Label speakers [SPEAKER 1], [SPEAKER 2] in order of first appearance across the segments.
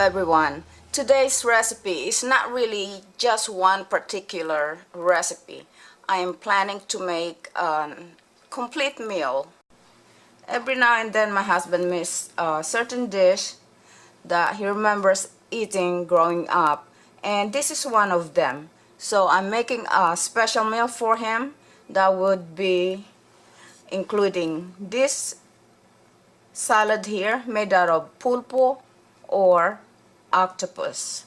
[SPEAKER 1] everyone. Today's recipe is not really just one particular recipe. I am planning to make a complete meal. Every now and then my husband makes a certain dish that he remembers eating growing up, and this is one of them. So I'm making a special meal for him that would be including this salad here made out of pulpo or octopus.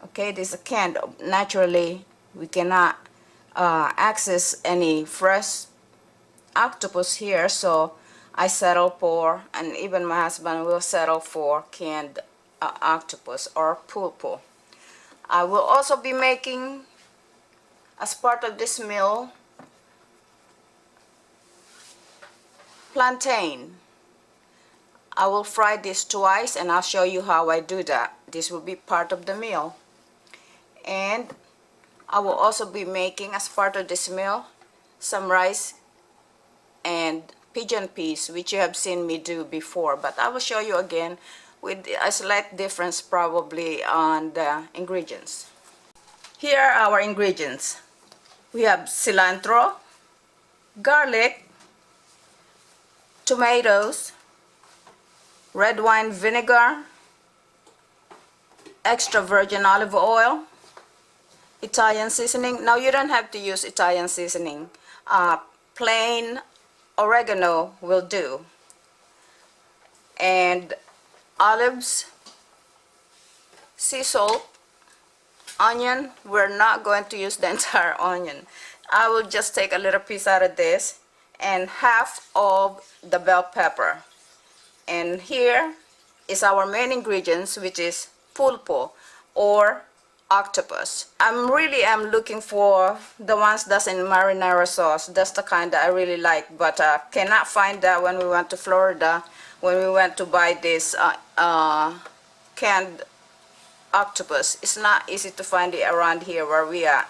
[SPEAKER 1] Okay, this is canned. Naturally we cannot access any fresh octopus here, so I settle for, and even my husband will settle for, canned octopus or pulpo. I will also be making, as part of this meal, plantain. I will fry this twice and I'll show you how I do that. This will be part of the meal. And I will also be making, as part of this meal, some rice and pigeon peas, which you have seen me do before, but I will show you again with a slight difference probably on the ingredients. Here are our ingredients. We have cilantro, garlic, tomatoes, red wine vinegar, extra virgin olive oil, Italian seasoning. Now you don't have to use Italian seasoning. Plain oregano will do. And olives, sea salt, onion. We're not going to use the entire onion. I will just take a little piece out of this and half of the bell pepper. And here is our main ingredients, which is pulpo or octopus. I really am looking for the ones that's in marinara sauce. That's the kind that I really like, but cannot find that when we went to Florida, when we went to buy this canned octopus. It's not easy to find it around here where we are.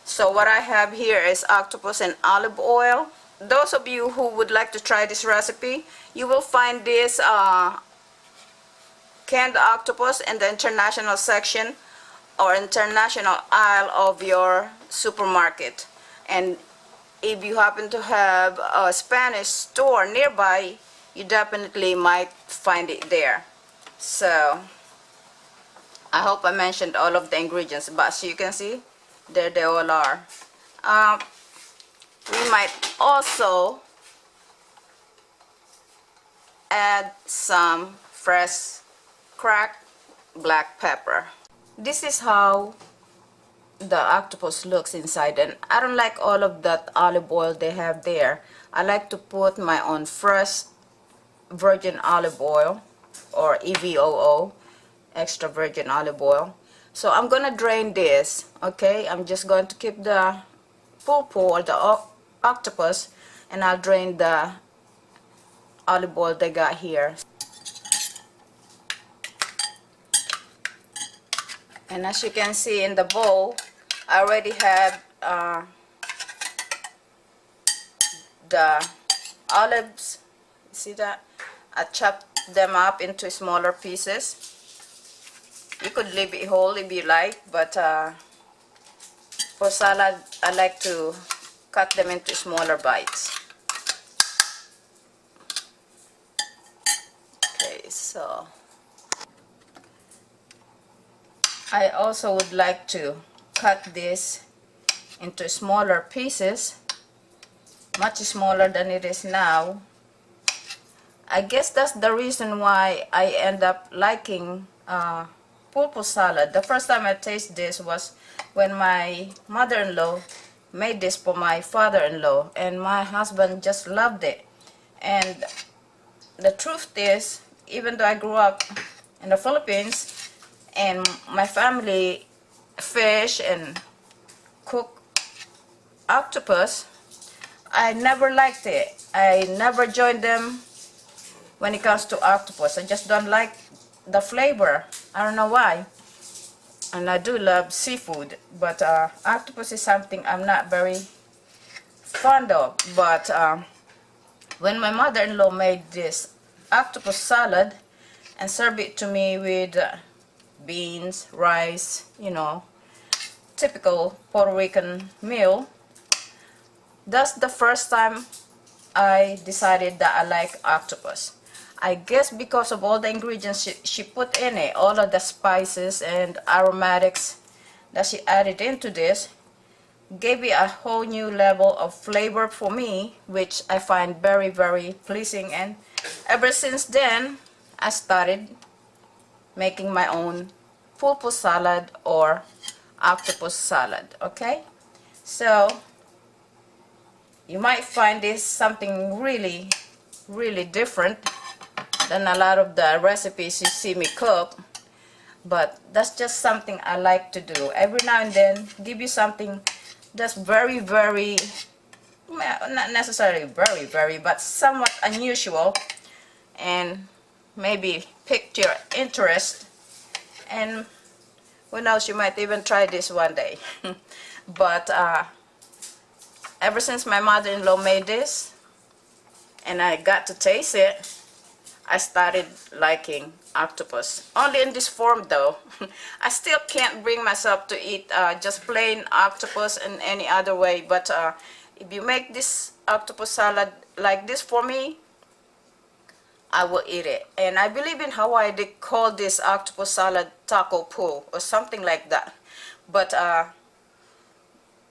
[SPEAKER 1] So what I have here is octopus and olive oil. Those of you who would like to try this recipe, you will find this canned octopus in the international section or international aisle of your supermarket. And if you happen to have a Spanish store nearby, you definitely might find it there. So I hope I mentioned all of the ingredients, but as you can see, there they all are. We might also add some fresh cracked black pepper. This is how the octopus looks inside, and I don't like all of that olive oil they have there. I like to put my own fresh virgin olive oil, or EVOO, extra virgin olive oil. So I'm gonna drain this. Okay, I'm just going to keep the pulpo or the octopus, and I'll drain the olive oil they got here. And as you can see in the bowl, I already have the olives. See that? I chopped them up into smaller pieces. You could leave it whole if you like, but for salad I like to cut them into smaller bites. Okay, so I also would like to cut this into smaller pieces, much smaller than it is now. I guess that's the reason why I end up liking pulpo salad. The first time I tasted this was when my mother-in-law made this for my father-in-law, and my husband just loved it. And the truth is, even though I grew up in the Philippines and my family fish and cook octopus, I never liked it. I never joined them when it comes to octopus. I just don't like the flavor. I don't know why. And I do love seafood, but octopus is something I'm not very fond of. But when my mother-in-law made this octopus salad and served it to me with beans, rice, you know, typical Puerto Rican meal. That's the first time I decided that I like octopus. I guess because of all the ingredients she put in it, all of the spices and aromatics that she added into this, gave it a whole new level of flavor for me, which I find very, very pleasing. And ever since then, I started making my own pulpo salad or octopus salad. Okay, so you might find this something really, really different than a lot of the recipes you see me cook, but that's just something I like to do every now and then. Give you something that's very, very, well, not necessarily very, very, but somewhat unusual, and maybe piqued your interest, and who knows, you might even try this one day. But ever since my mother-in-law made this and I got to taste it, I started liking octopus. Only in this form though. I still can't bring myself to eat just plain octopus in any other way, but if you make this octopus salad like this for me, I will eat it. And I believe in Hawaii they call this octopus salad taco po or something like that. But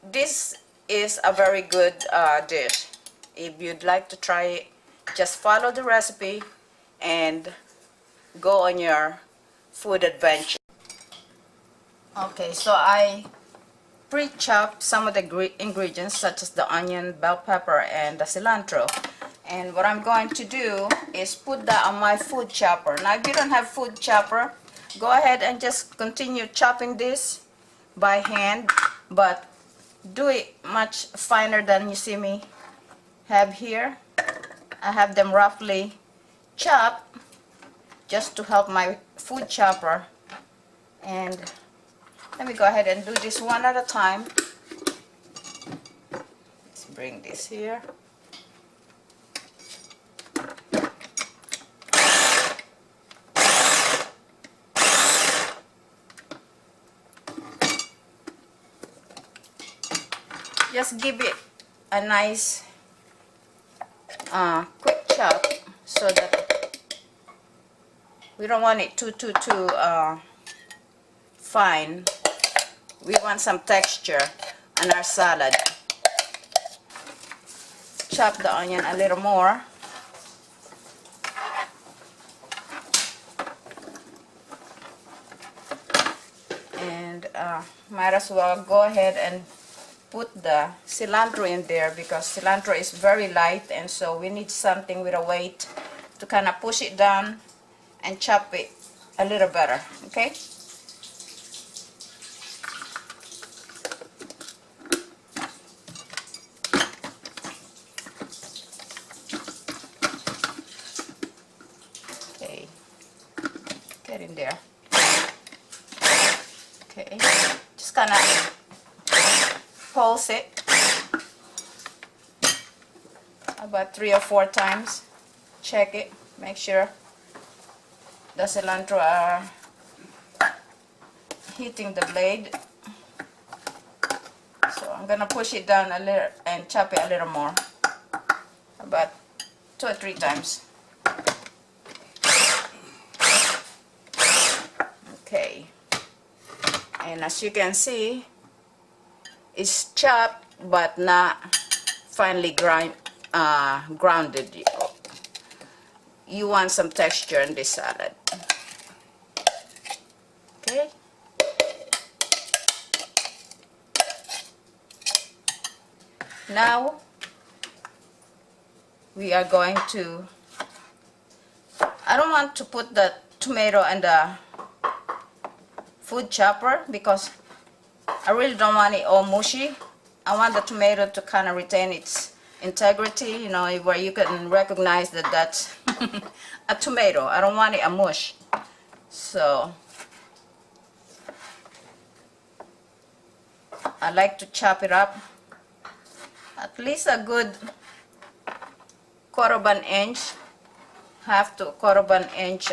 [SPEAKER 1] this is a very good dish. If you'd like to try it, just follow the recipe and go on your food adventure. Okay, so I pre-chopped some of the ingredients such as the onion, bell pepper, and the cilantro. And what I'm going to do is put that on my food chopper. Now if you don't have food chopper, go ahead and just continue chopping this by hand, but do it much finer than you see me have here. I have them roughly chopped just to help my food chopper. And let me go ahead and do this one at a time. Let's bring this here. Just give it a nice quick chop so that we don't want it too fine. We want some texture on our salad. Chop the onion a little more. And might as well go ahead and put the cilantro in there, because cilantro is very light, and so we need something with a weight to kind of push it down and chop it a little better. Okay, okay, get in there. Okay, just kind of pulse it about 3 or 4 times. Check it, make sure the cilantro are hitting the blade. So I'm gonna push it down a little and chop it a little more, about 2 or 3 times. Okay, and as you can see, it's chopped but not finely grounded. You want some texture in this salad. Okay. Now we are going to, I don't want to put the tomato in the food chopper because I really don't want it all mushy. I want the tomato to kind of retain its integrity, you know, where you can recognize that that's a tomato. I don't want it a mush. So I like to chop it up at least a good 1/4 inch, half to 1/4 inch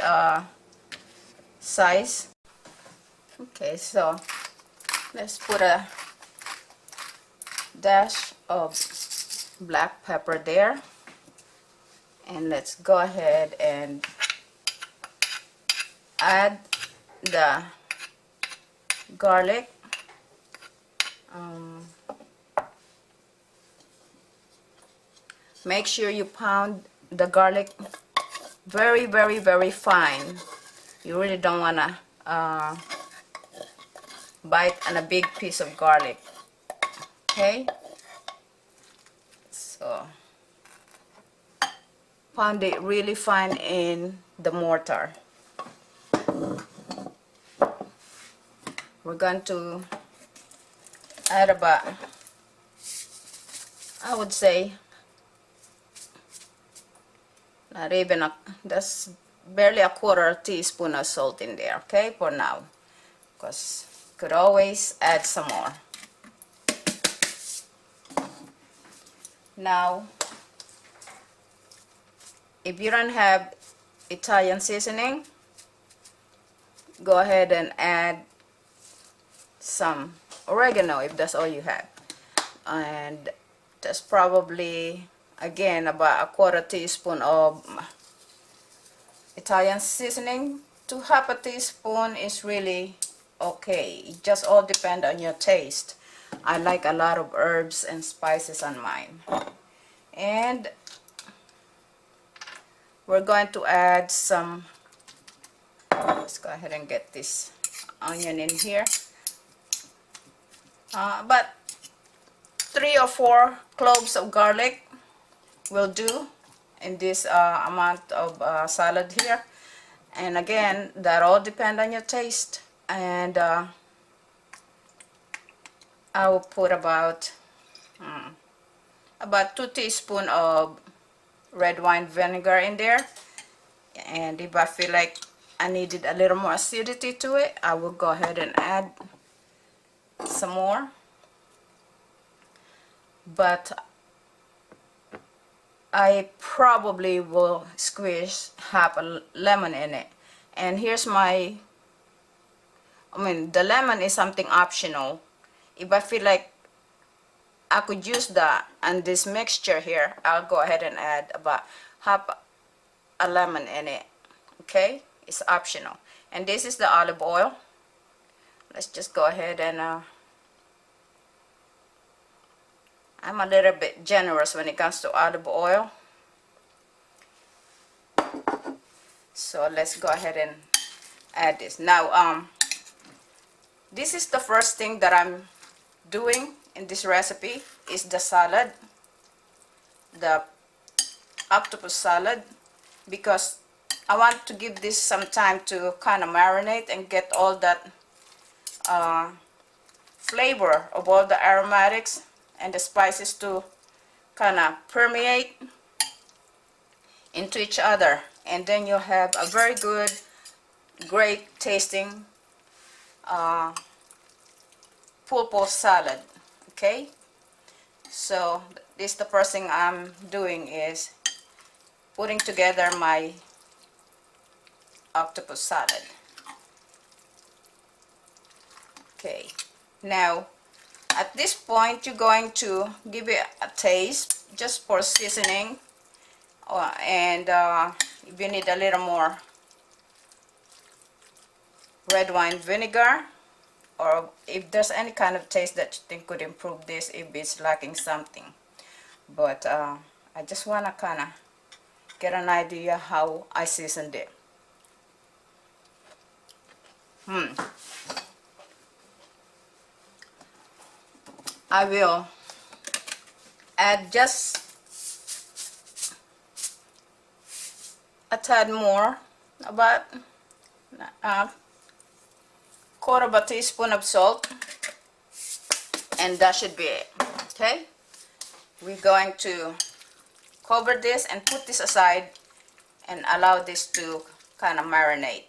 [SPEAKER 1] size. Okay, so let's put a dash of black pepper there, and let's go ahead and add the garlic. Make sure you pound the garlic very, very, very fine. You really don't want to bite on a big piece of garlic. Okay, so pound it really fine in the mortar. We're going to add about, I would say, not even that's barely a quarter teaspoon of salt in there, okay, for now, because could always add some more. Now, if you don't have Italian seasoning, go ahead and add some oregano if that's all you have, and that's probably again about a quarter teaspoon of Italian seasoning to half a teaspoon is really okay. It just all depends on your taste. I like a lot of herbs and spices on mine. And we're going to add some, let's go ahead and get this onion in here. About 3 or 4 cloves of garlic will do in this amount of salad here. And again, that all depends on your taste. And I will put about 2 teaspoons of red wine vinegar in there. And if I feel like I needed a little more acidity to it, I will go ahead and add some more. But I probably will squeeze half a lemon in it. And here's my, the lemon is something optional. If I feel like I could use that and this mixture here, I'll go ahead and add about half a lemon in it. Okay, it's optional. And this is the olive oil. Let's just go ahead and I'm a little bit generous when it comes to olive oil. So let's go ahead and add this. Now, this is the first thing that I'm doing in this recipe is the salad, the octopus salad, because I want to give this some time to kind of marinate and get all that flavor of all the aromatics and the spices to kind of permeate into each other, and then you'll have a very good, great tasting pulpo salad. Okay, so this the first thing I'm doing is putting together my octopus salad. Okay, now at this point you're going to give it a taste just for seasoning, and if you need a little more red wine vinegar, or if there's any kind of taste that you think could improve this if it's lacking something. But I just want to kind of get an idea how I seasoned it. I will add just a tad more, about quarter of a teaspoon of salt, and that should be it. Okay, we're going to cover this and put this aside and allow this to kind of marinate.